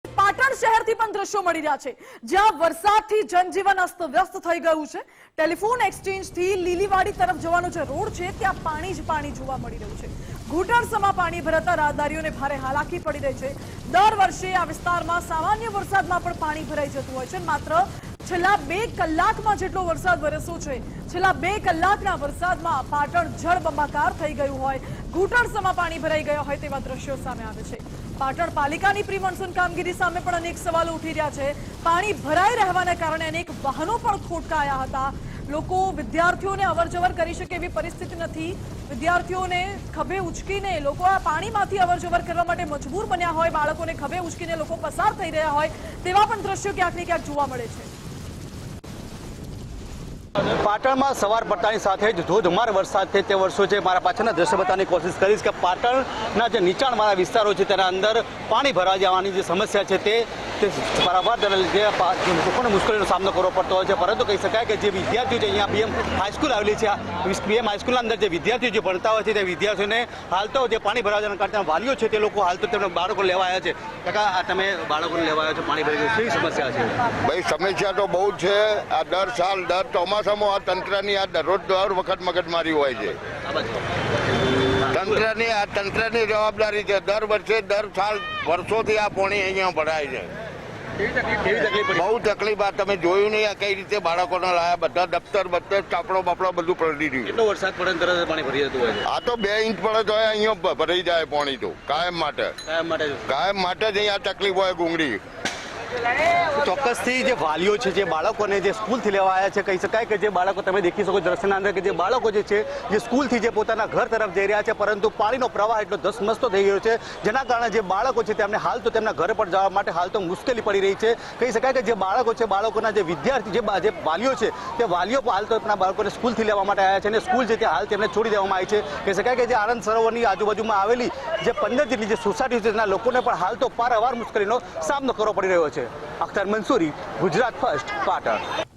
પાટણ શહેરથી પણ દ્રશ્યો મળી રહ્યા છે જ્યાં વરસાદથી જનજીવન અસ્તવ્યસ્ત થઈ ગયું છે। ટેલિફોન એક્સચેન્જથી લીલીવાડી તરફ જવાનો જે રોડ છે ત્યાં પાણી જ પાણી જોવા મળી રહ્યું છે। ઘૂંટણસમાં પાણી ભરાતા રાહદારીઓને ભારે હાલાકી પડી રહી છે। દર વર્ષે આ વિસ્તારમાં સામાન્ય વરસાદમાં પણ પાણી ભરાઈ જતું હોય છે। માત્ર છેલ્લા 2 કલાકમાં જેટલો વરસાદ વરસ્યો છે। છેલ્લા 2 કલાકના વરસાદમાં પાટણ જળબંબાકાર થઈ ગયું હોય, ઘૂંટણસમાં પાણી ભરાઈ ગયા હોય તેવા દ્રશ્યો સામે આવે છે। પાટણ પાલિકાની પ્રી મોન્સૂન કામગીરી સામે પણ અનેક સવાલો ઉઠી રહ્યા છે। પાણી ભરાઈ રહેવાના કારણે અનેક વાહનો પણ ખોટકાયા હતા। લોકો વિદ્યાર્થીઓને અવરજવર કરી શકે એવી પરિસ્થિતિ નથી। વિદ્યાર્થીઓને ખભે ઉચકીને લોકો આ પાણીમાંથી અવરજવર કરવા માટે મજબૂર બન્યા હોય, બાળકોને ખભે ઉચકીને લોકો પસાર થઈ રહ્યા હોય તેવા પણ દ્રશ્યો ક્યાંક ને ક્યાંક જોવા મળે છે। પાટણમાં સવાર પડતાની સાથે જ ધોધમાર વરસાદ છે તે વર્ષો છે। મારા પાછળના દ્રશ્ય બતાવવાની કોશિશ કરીશ કે પાટણના જે નીચાણવાળા વિસ્તારો છે તેના અંદર પાણી ભરાઈ જવાની જે સમસ્યા છે તે વારંવાર લોકોને મુશ્કેલીનો સામનો કરવો પડતો હોય છે। પરંતુ કહી શકાય કે જે વિદ્યાર્થીઓ છે અહીંયા બીએમ હાઈસ્કૂલ આવેલી છે, બીએમ હાઈસ્કૂલના અંદર જે વિદ્યાર્થીઓ જે ભણતા હોય છે તે વિદ્યાર્થીઓને હાલ તો જે પાણી ભરાવાના કારણે વાલીઓ છે તે લોકો હાલ તો તેમના બાળકો લેવા આવ્યા છે। કાકા, તમે બાળકોને લેવા આવ્યા છો, પાણી ભરાઈ ગયું, શી સમસ્યા છે? ભાઈ, સમસ્યા તો બહુ જ છે। આ દર સાલ દર ચોમાસામાં આ તંત્રની આ દરરોજ દર વખત મગજમારી હોય છે। તંત્રની જવાબદારી છે। દર વર્ષે દર સાલ વર્ષોથી આ પાણી અહીંયા ભરાય છે। બહુ તકલીફ। આ તમે જોયું નહીં આ કઈ રીતે બાળકોને લાયા, બધા દફતર ચાપડો બાપડો બધું પલટી રહ્યું। કેટલો વરસાદ પડે તરત પાણી ભરી જતું હોય છે? આ તો 2 ઇંચ પડે તો અહીંયા ભરાઈ જાય પાણી તો કાયમ માટે જ અહીંયા તકલીફ હોય ગુંગળી। ચોક્કસથી જે વાલીઓ છે, જે બાળકોને જે સ્કૂલથી લેવા આવ્યા છે, કહી શકાય કે જે બાળકો તમે દેખી શકો દ્રશ્યના અંદર કે જે બાળકો જે છે જે સ્કૂલથી જે પોતાના ઘર તરફ જઈ રહ્યા છે, પરંતુ પાણીનો પ્રવાહ એટલો ધસમસતો થઈ ગયો છે જેના કારણે જે બાળકો છે તેમને હાલ તો તેમના ઘરે પર જવા માટે હાલ તો મુશ્કેલી પડી રહી છે। કહી શકાય કે જે બાળકો છે, બાળકોના જે વિદ્યાર્થી જે વાલીઓ છે તે વાલીઓ હાલ તો આપણા બાળકોને સ્કૂલથી લેવા માટે આવ્યા છે અને સ્કૂલ છે તે હાલ તેમને છોડી દેવામાં આવી છે। કહી શકાય કે જે આનંદ સરોવરની આજુબાજુમાં આવેલી જે 15 જેટલી જે સોસાયટી છે તેના લોકોને પણ હાલ તો પારાવાર મુશ્કેલીનો સામનો કરવો પડી રહ્યો છે। અખ્તર મંસૂરી, ગુજરાત ફર્સ્ટ, પાટણ।